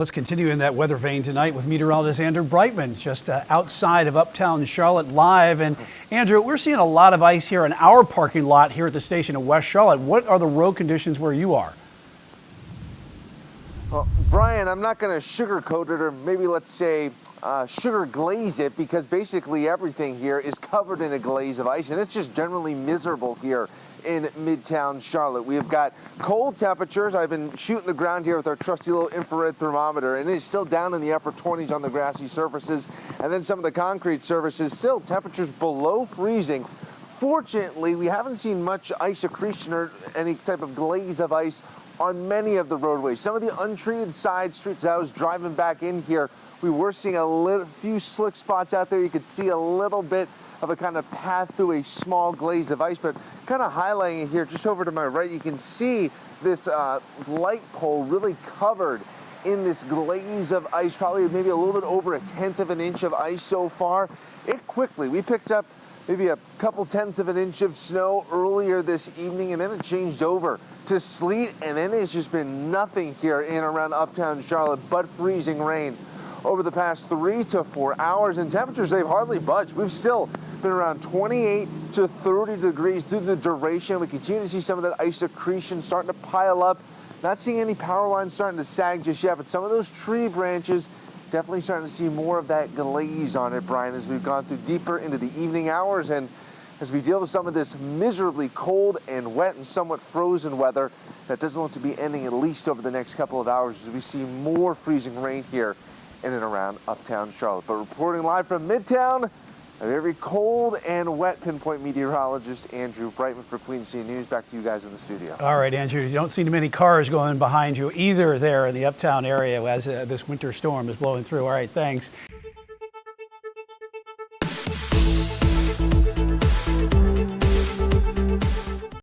Let's continue in that weather vein tonight with meteorologist Andrew Brightman, just outside of Uptown Charlotte live. And Andrew, we're seeing a lot of ice here in our parking lot here at the station in West Charlotte. What are the road conditions where you are? Well, Brian, I'm not going to sugarcoat it, or maybe let's say sugar glaze it, because basically everything here is covered in a glaze of ice, and it's just generally miserable here in Midtown Charlotte. We have got cold temperatures. I've been shooting the ground here with our trusty little infrared thermometer, and it's still down in the upper 20s on the grassy surfaces, and then some of the concrete surfaces still temperatures below freezing. Fortunately, we haven't seen much ice accretion or any type of glaze of ice on many of the roadways. Some of the untreated side streets, as I was driving back in here, we were seeing a few slick spots out there. You could see a little bit of a kind of path through a small glaze of ice, but kind of highlighting it here just over to my right, you can see this light pole really covered in this glaze of ice, probably maybe a little bit over 1/10 of an inch of ice so far. We picked up maybe a couple tenths of an inch of snow earlier this evening, and then it changed over to sleet, and then it's just been nothing here in around Uptown Charlotte but freezing rain over the past 3 to 4 hours, and temperatures, they've hardly budged. We've still been around 28 to 30 degrees through the duration. We continue to see some of that ice accretion starting to pile up. Not seeing any power lines starting to sag just yet, but some of those tree branches definitely starting to see more of that glaze on it, Brian, as we've gone through deeper into the evening hours, and as we deal with some of this miserably cold and wet and somewhat frozen weather that doesn't look to be ending at least over the next couple of hours, as we see more freezing rain here in and around Uptown Charlotte. But reporting live from Midtown, a very cold and wet Pinpoint meteorologist Andrew Brightman for Queen City News. Back to you guys in the studio. All right, Andrew, you don't see many cars going behind you either there in the Uptown area as this winter storm is blowing through. All right, thanks.